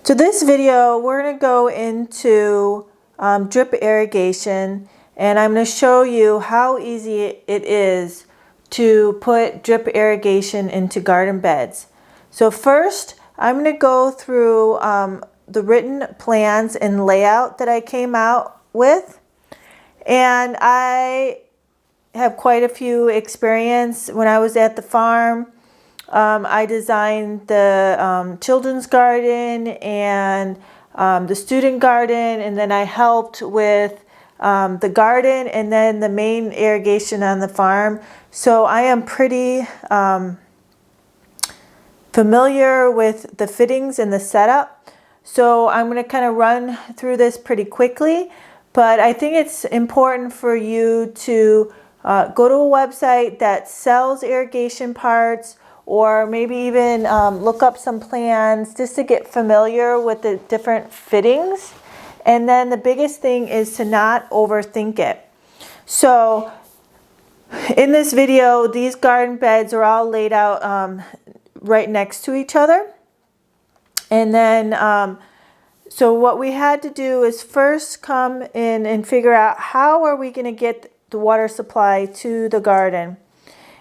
So this video, we're going to go into drip irrigation, and I'm going to show you how easy it is to put drip irrigation into garden beds. So first, I'm going to go through the written plans and layout that I came out with. And I have quite a few experience. When I was at the farm, I designed the children's garden and the student garden, and then I helped with the garden and then the main irrigation on the farm. So I am pretty familiar with the fittings and the setup. So I'm going to kind of run through this pretty quickly, but I think it's important for you to go to a website that sells irrigation parts, or maybe even look up some plans just to get familiar with the different fittings. And then the biggest thing is to not overthink it. So in this video, these garden beds are all laid out right next to each other. And then, so what we had to do is first come in and figure out how are we going to get the water supply to the garden.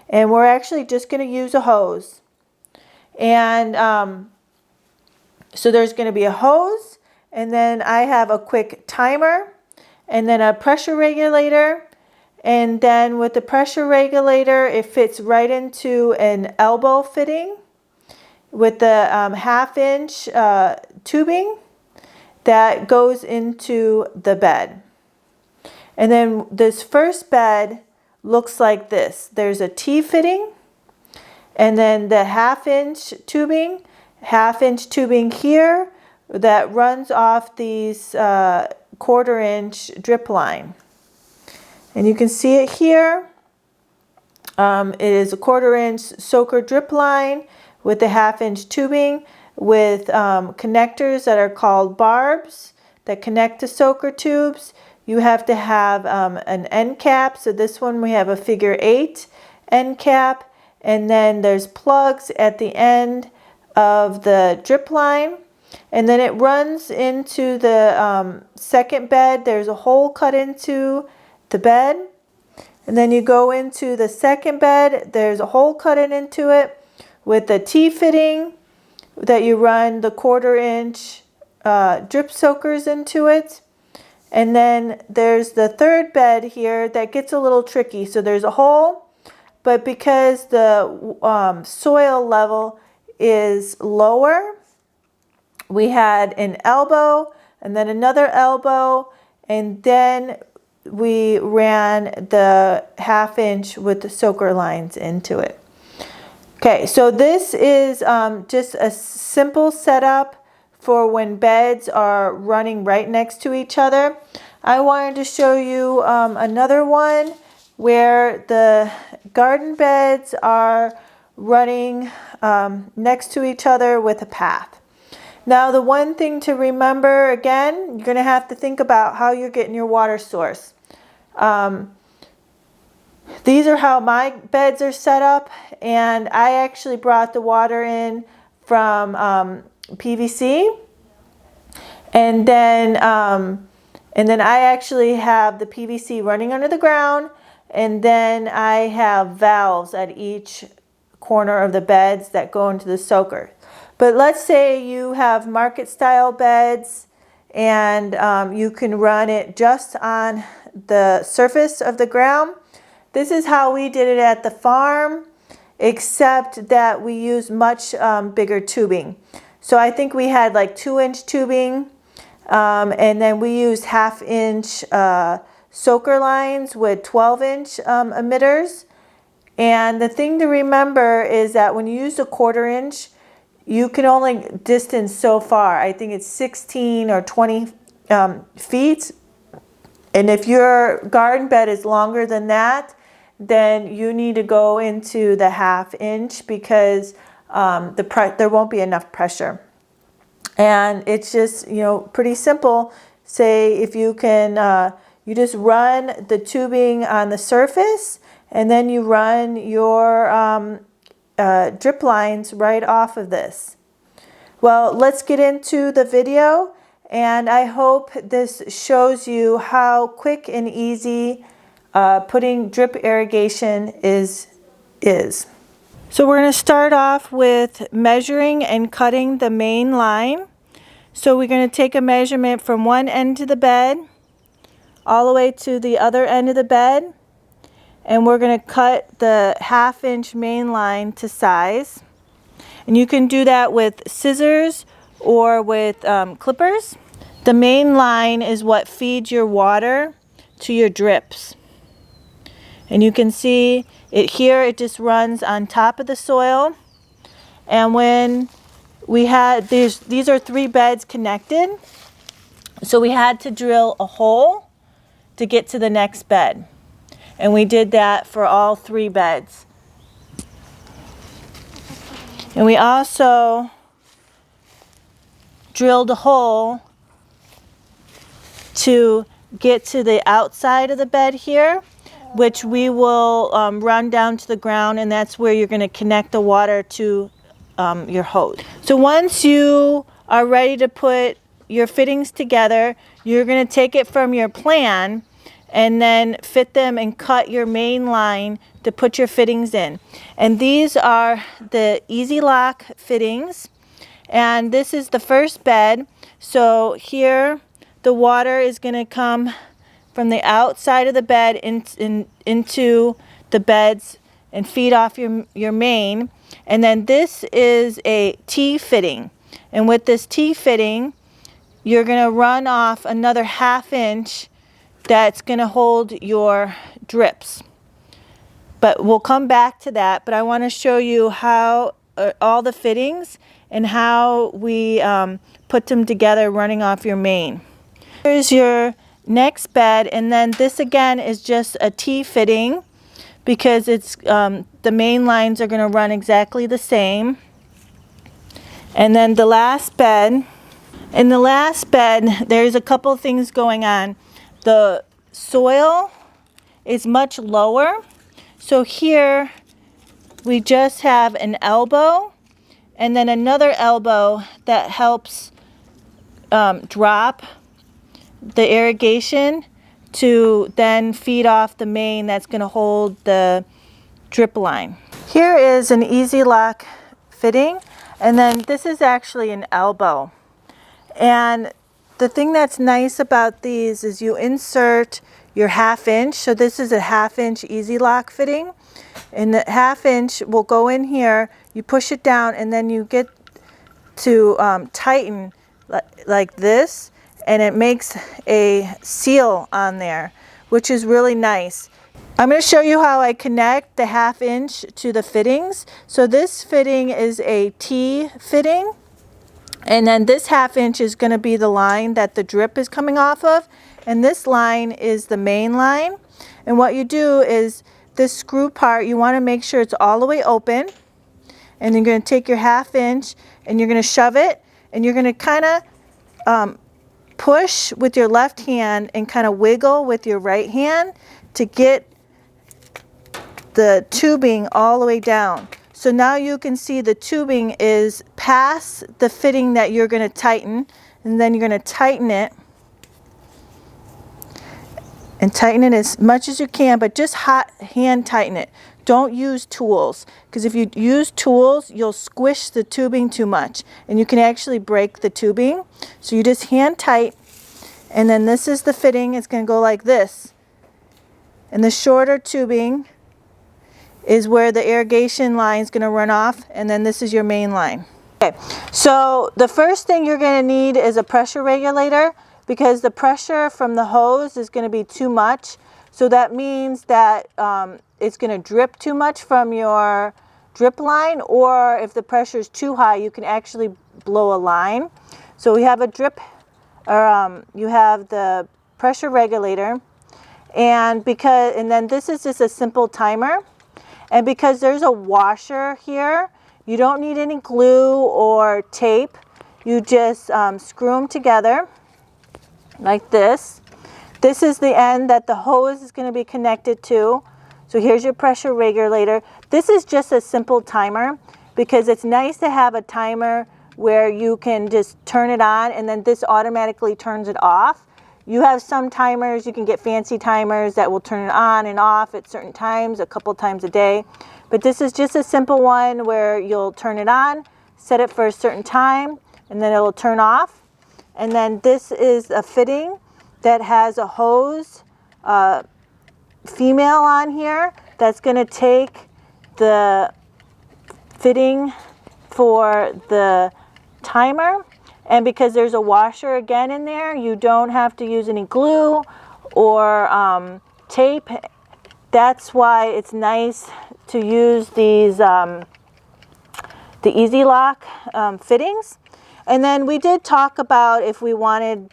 And we're actually just going to use a hose. And so there's going to be a hose, and then I have a quick timer, and then a pressure regulator. And then with the pressure regulator, it fits right into an elbow fitting with the 1/2-inch tubing that goes into the bed. And then this first bed looks like this. There's a T fitting, and then the 1/2-inch tubing, 1/2-inch tubing here that runs off these 1/4-inch drip line. And you can see it here. It is a 1/4-inch soaker drip line with the 1/2-inch tubing with connectors that are called barbs that connect to soaker tubes. You have to have an end cap. So this one we have a figure 8 end cap, and then there's plugs at the end of the drip line, and then it runs into the second bed. There's a hole cut into the bed, and then you go into the second bed. There's a hole cut into it with the T fitting that you run the 1/4-inch drip soakers into it. And then there's the third bed here that gets a little tricky. So there's a hole, but because the soil level is lower, we had an elbow and then another elbow, and then we ran the 1/2-inch with the soaker lines into it. Okay, so this is just a simple setup for when beds are running right next to each other. I wanted to show you another one where the garden beds are running next to each other with a path. Now, the one thing to remember, again, you're going to have to think about how you're getting your water source. These are how my beds are set up, and I actually brought the water in from PVC, and then I actually have the PVC running under the ground, and then I have valves at each corner of the beds that go into the soaker. But let's say you have market style beds, and you can run it just on the surface of the ground. This is how we did it at the farm, except that we used much bigger tubing. So I think we had like 2-inch tubing, and then we used 1/2-inch soaker lines with 12-inch emitters. And the thing to remember is that when you use a 1/4-inch, you can only distance so far. I think it's 16 or 20 feet. And if your garden bed is longer than that, then you need to go into the 1/2-inch because there won't be enough pressure. And it's just, pretty simple. Say if you can, you just run the tubing on the surface, and then you run your drip lines right off of this Well, let's get into the video, and I hope this shows you how quick and easy putting drip irrigation is. So we're going to start off with measuring and cutting the main line. So we're going to take a measurement from one end of the bed all the way to the other end of the bed, and we're going to cut the 1/2 inch main line to size. And you can do that with scissors or with clippers. The main line is what feeds your water to your drips. And you can see it here, it just runs on top of the soil. And when we had these are 3 beds connected, so we had to drill a hole to get to the next bed. And we did that for all 3 beds. And we also drilled a hole to get to the outside of the bed here, which we will run down to the ground, and that's where you're going to connect the water to your hose. So once you are ready to put your fittings together, you're going to take it from your plan and then fit them and cut your main line to put your fittings in. And these are the Easy Lock fittings, and this is the first bed. So here the water is going to come from the outside of the bed into the beds and feed off your main. And then this is a T fitting, and with this T fitting you're going to run off another 1/2 inch that's going to hold your drips. But we'll come back to that. But I want to show you how all the fittings and how we put them together running off your main. Here's your next bed, and then this again is just a T fitting because it's the main lines are going to run exactly the same. And then the last bed, in the last bed there's a couple things going on. The soil is much lower, so here we just have an elbow and then another elbow that helps drop the irrigation to then feed off the main that's going to hold the drip line. Here is an Easy Lock fitting, and then this is actually an elbow. And the thing that's nice about these is you insert your 1/2 inch. So this is a 1/2 inch Easy Lock fitting, and the 1/2 inch will go in here. You push it down, and then you get to tighten like this, and it makes a seal on there, which is really nice. I'm going to show you how I connect the 1/2 inch to the fittings. So this fitting is a T fitting, and then this 1/2 inch is going to be the line that the drip is coming off of, and this line is the main line. And what you do is this screw part, you want to make sure it's all the way open, and you're going to take your 1/2 inch and you're going to shove it, and you're going to kind of push with your left hand and kind of wiggle with your right hand to get the tubing all the way down. So now you can see the tubing is past the fitting that you're going to tighten, and then you're going to tighten it and tighten it as much as you can, but just hand tighten it. Don't use tools, because if you use tools you'll squish the tubing too much and you can actually break the tubing. So you just hand tight, and then this is the fitting. It's going to go like this, and the shorter tubing is where the irrigation line is going to run off, and then this is your main line. Okay, so the first thing you're going to need is a pressure regulator, because the pressure from the hose is going to be too much. So that means that it's going to drip too much from your drip line, or if the pressure is too high you can actually blow a line. So we have a drip, or you have the pressure regulator, and then this is just a simple timer. And because there's a washer here, you don't need any glue or tape. You just screw them together like this. This is the end that the hose is going to be connected to. So here's your pressure regulator. This is just a simple timer because it's nice to have a timer where you can just turn it on and then this automatically turns it off. You have some timers, you can get fancy timers that will turn it on and off at certain times, a couple times a day. But this is just a simple one where you'll turn it on, set it for a certain time, and then it'll turn off. And then this is a fitting that has a hose female on here that's going to take the fitting for the timer. And because there's a washer again in there, you don't have to use any glue or tape. That's why it's nice to use these the Easy Lock fittings. And then we did talk about if we wanted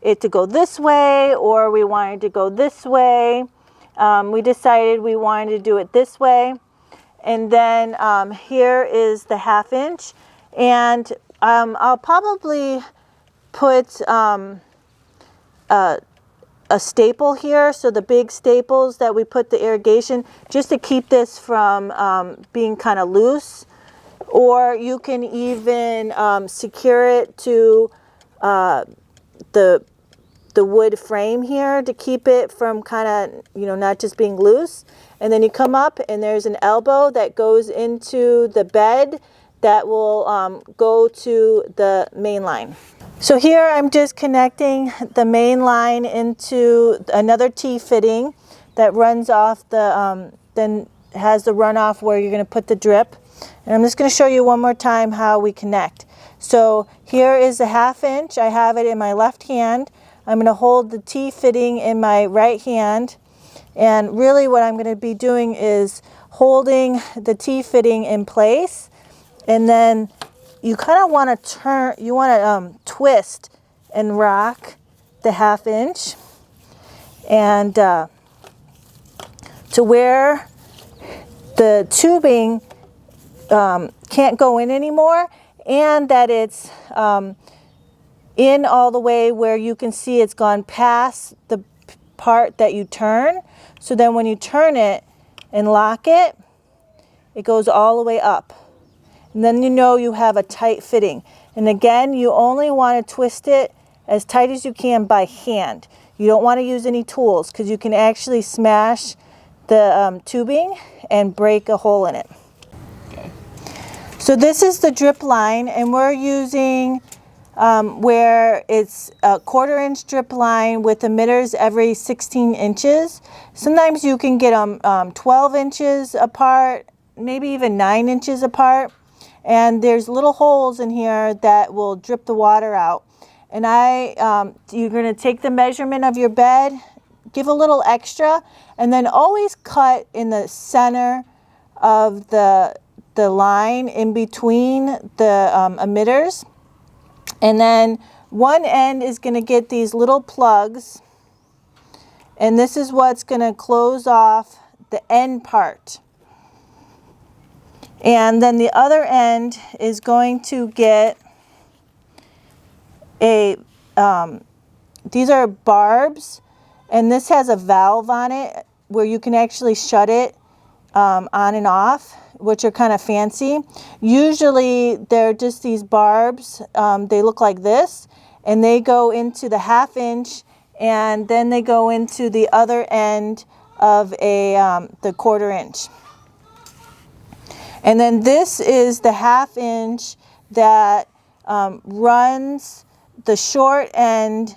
it to go this way or we wanted to go this way. We decided we wanted to do it this way. And then here is the 1/2 inch. And I'll probably put a staple here, so the big staples that we put the irrigation, just to keep this from being kind of loose. Or you can even secure it to the wood frame here to keep it from kind of, not just being loose. And then you come up and there's an elbow that goes into the bed that will go to the main line. So here I'm just connecting the main line into another T fitting that runs off the, then has the runoff where you're going to put the drip. And I'm just going to show you one more time how we connect. So here is the 1/2 inch. I have it in my left hand. I'm going to hold the T fitting in my right hand. And really what I'm going to be doing is holding the T fitting in place. And then you kind of want to twist and rock the 1/2 inch. And to where the tubing can't go in anymore, and that it's in all the way where you can see it's gone past the part that you turn. So then when you turn it and lock it, it goes all the way up. And then you have a tight fitting. And again, you only want to twist it as tight as you can by hand. You don't want to use any tools because you can actually smash the tubing and break a hole in it. So this is the drip line, and we're using where it's a 1/4 inch drip line with emitters every 16 inches. Sometimes you can get them 12 inches apart, maybe even 9 inches apart. And there's little holes in here that will drip the water out. And you're going to take the measurement of your bed, give a little extra, and then always cut in the center of the line in between the emitters. And then one end is going to get these little plugs, and this is what's going to close off the end part. And then the other end is going to get these are barbs, and this has a valve on it where you can actually shut it on and off, which are kind of fancy. Usually they're just these barbs. They look like this, and they go into the 1/2 inch, and then they go into the other end of the 1/4 inch. And then this is the 1/2 inch that runs the short end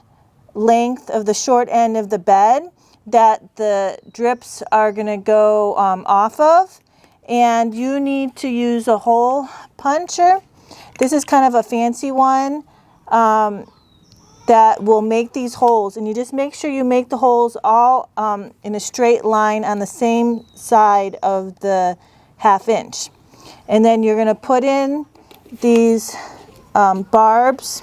length of the short end of the bed that the drips are going to go off of. And you need to use a hole puncher. This is kind of a fancy one that will make these holes. And you just make sure you make the holes all in a straight line on the same side of the 1/2 inch. And then you're going to put in these barbs,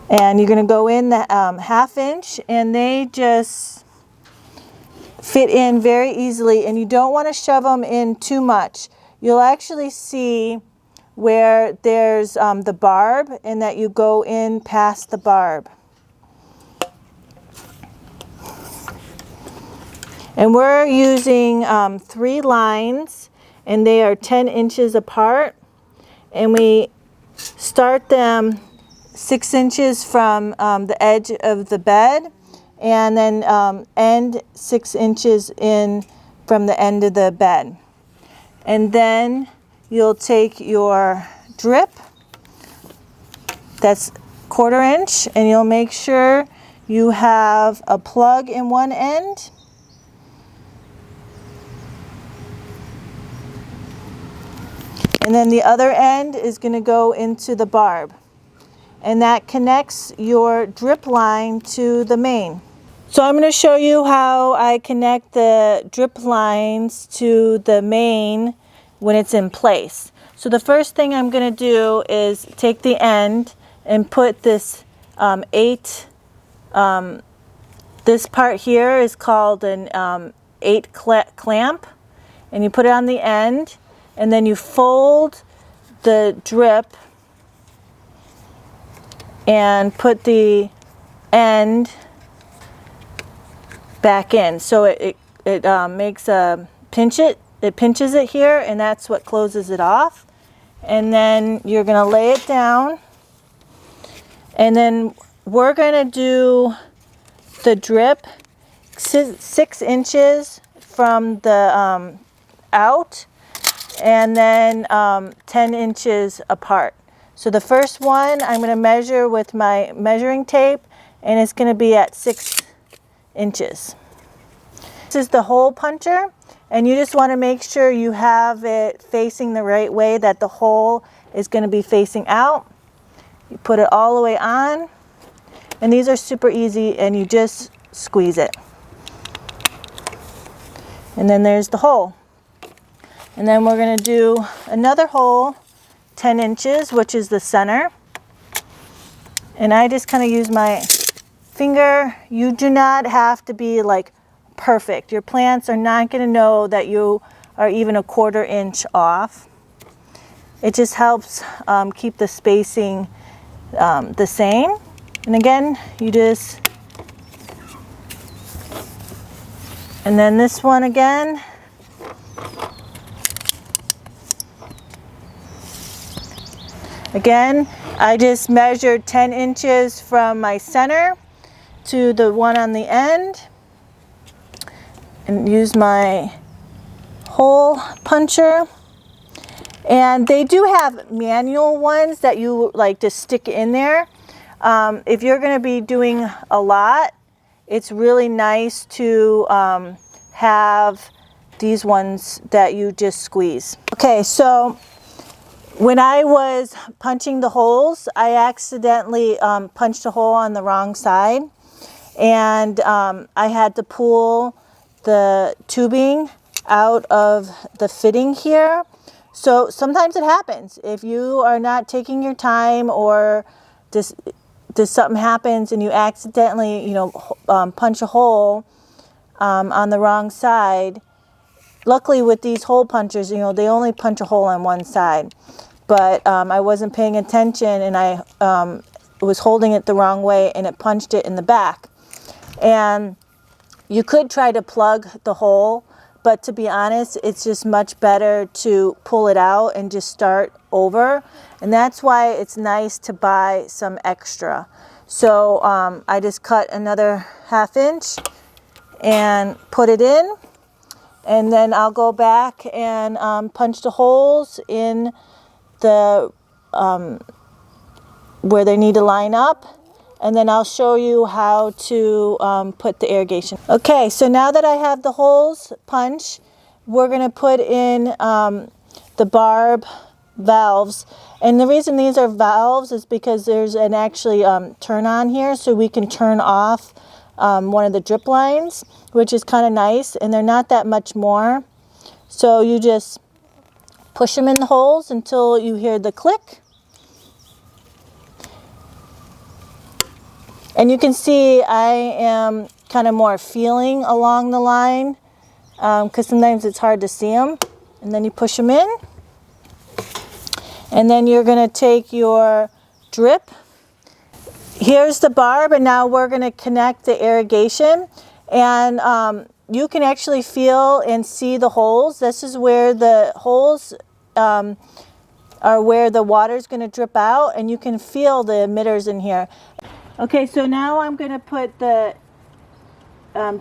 and you're going to go in the 1/2 inch, and they just fit in very easily. And you don't want to shove them in too much. You'll actually see where there's the barb, and that you go in past the barb. And we're using 3 lines, and they are 10 inches apart. And we start them 6 inches from the edge of the bed, and then end 6 inches in from the end of the bed. And then you'll take your drip, that's 1/4 inch, and you'll make sure you have a plug in one end. And then the other end is going to go into the barb. And that connects your drip line to the main. So I'm going to show you how I connect the drip lines to the main when it's in place. So the first thing I'm going to do is take the end and put this this part here is called an 8 clamp, and you put it on the end, and then you fold the drip and put the end back in. So it makes a it pinches it here, and that's what closes it off. And then you're going to lay it down, and then we're going to do the drip 6 inches from the out, and then 10 inches apart. So the first one I'm going to measure with my measuring tape, and it's going to be at 6 inches. This is the hole puncher, and you just want to make sure you have it facing the right way, that the hole is going to be facing out. You put it all the way on, and these are super easy, and you just squeeze it. And then there's the hole. And then we're going to do another hole 10 inches, which is the center. And I just kind of use my finger. You do not have to be like perfect. Your plants are not going to know that you are even a 1/4 inch off. It just helps keep the spacing the same. And again, you just, and then this one again. Again, I just measured 10 inches from my center to the one on the end, and use my hole puncher. And they do have manual ones that you like to stick in there. If you're going to be doing a lot, it's really nice to have these ones that you just squeeze. Okay, so when I was punching the holes, I accidentally punched a hole on the wrong side, and I had to pull the tubing out of the fitting here. So sometimes it happens. If you are not taking your time, or just something happens and you accidentally, punch a hole on the wrong side. Luckily with these hole punchers, they only punch a hole on one side. But I wasn't paying attention, and I was holding it the wrong way, and it punched it in the back. And you could try to plug the hole, but to be honest, it's just much better to pull it out and just start over. And that's why it's nice to buy some extra. So I just cut another 1/2 inch and put it in, and then I'll go back and punch the holes in the where they need to line up, and then I'll show you how to put the irrigation. Okay, so now that I have the holes punched, we're going to put in the barb valves. And the reason these are valves is because there's an actually turn on here, so we can turn off one of the drip lines, which is kind of nice, and they're not that much more. So you just push them in the holes until you hear the click. And you can see I am kind of more feeling along the line, because sometimes it's hard to see them. And then you push them in. And then you're going to take your drip. Here's the barb, and now we're going to connect the irrigation. And you can actually feel and see the holes. This is where the holes are are where the water is going to drip out, and you can feel the emitters in here. Okay, so now I'm going to put the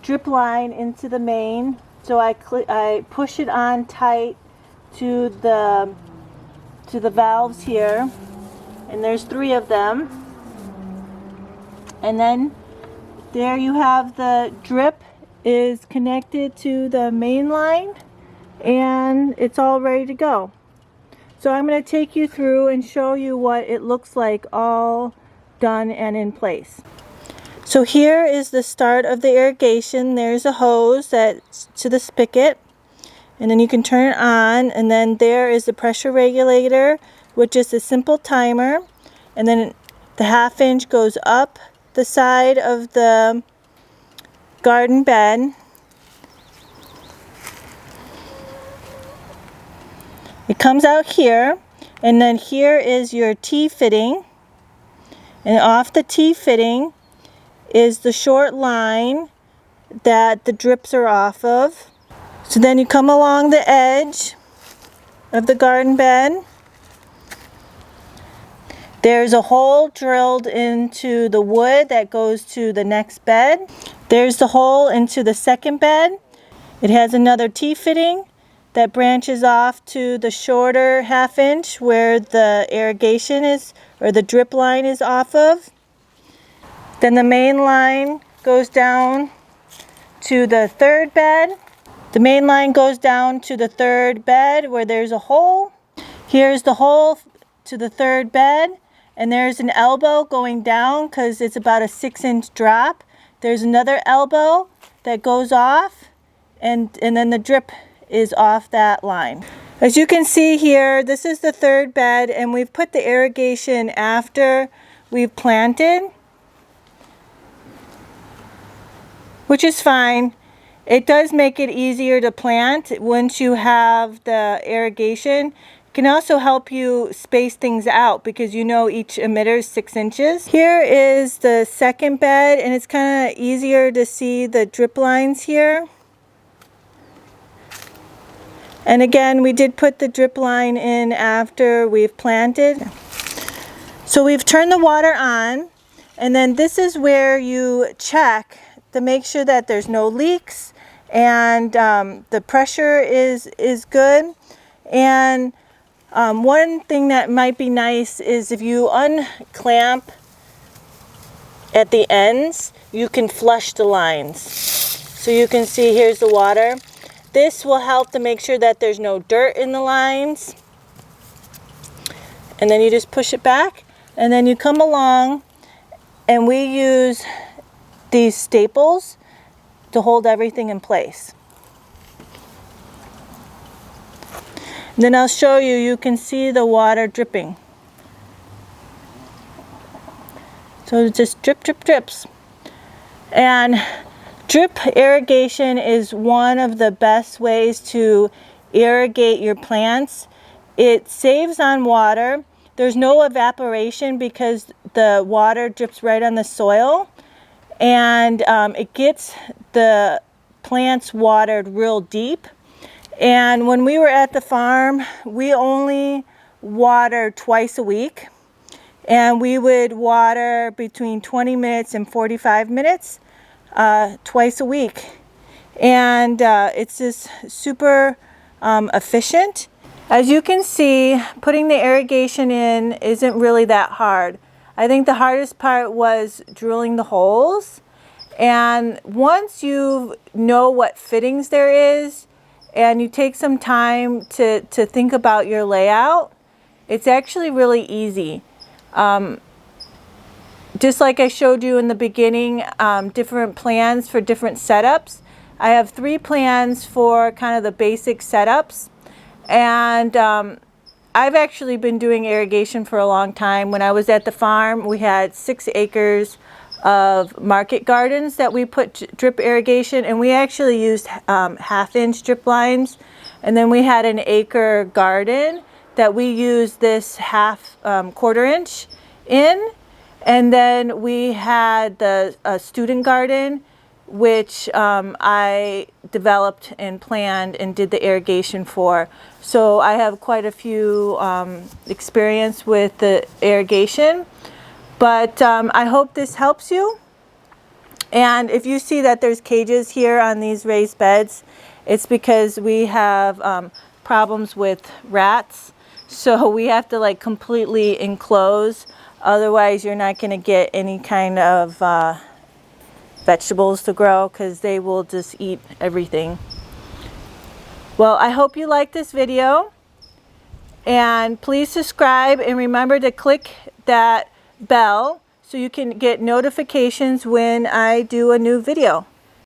drip line into the main. So I push it on tight to the valves here, and there's 3 of them. And then there you have the drip is connected to the main line, and it's all ready to go. So I'm going to take you through and show you what it looks like all done and in place. So here is the start of the irrigation. There's a hose that's to the spigot, and then you can turn it on, and then there is the pressure regulator, which is a simple timer, and then the 1/2 inch goes up the side of the garden bed. It comes out here, and then here is your T-fitting, and off the T-fitting is the short line that the drips are off of. So then you come along the edge of the garden bed. There's a hole drilled into the wood that goes to the next bed. There's the hole into the second bed. It has another T-fitting that branches off to the shorter 1/2 inch where the irrigation is, or the drip line is off of. Then the main line goes down to the 3rd bed. The main line goes down to the 3rd bed where there's a hole. Here's the hole to the 3rd bed, and there's an elbow going down because it's about a 6-inch drop. There's another elbow that goes off, and then the drip is off that line. As you can see here, this is the 3rd bed, and we've put the irrigation after we've planted, which is fine. It does make it easier to plant once you have the irrigation. It can also help you space things out because you know each emitter is 6 inches. Here is the 2nd bed, and it's kind of easier to see the drip lines here. And again, we did put the drip line in after we've planted. So we've turned the water on, and then this is where you check to make sure that there's no leaks and the pressure is good. And one thing that might be nice is if you unclamp at the ends, you can flush the lines. So you can see here's the water. This will help to make sure that there's no dirt in the lines. And then you just push it back, and then you come along, and we use these staples to hold everything in place. And then I'll show you, you can see the water dripping. So it just drips. And drip irrigation is one of the best ways to irrigate your plants. It saves on water. There's no evaporation because the water drips right on the soil, and it gets the plants watered real deep. And when we were at the farm, we only watered twice a week, and we would water between 20 minutes and 45 minutes twice a week. And it's just super efficient. As you can see, putting the irrigation in isn't really that hard. I think the hardest part was drilling the holes. And once you know what fittings there is, and you take some time to think about your layout, it's actually really easy. Just like I showed you in the beginning, different plans for different setups. I have 3 plans for kind of the basic setups. And I've actually been doing irrigation for a long time. When I was at the farm, we had 6 acres of market gardens that we put drip irrigation, and we actually used 1/2 inch drip lines. And then we had an acre garden that we used this 1/4 inch in. And then we had the student garden which I developed and planned and did the irrigation for. So I have quite a few experience with the irrigation, but I hope this helps you. And if you see that there's cages here on these raised beds, it's because we have problems with rats. So we have to like completely enclose, otherwise you're not going to get any kind of vegetables to grow, because they will just eat everything. Well, I hope you like this video, and please subscribe and remember to click that bell so you can get notifications when I do a new video.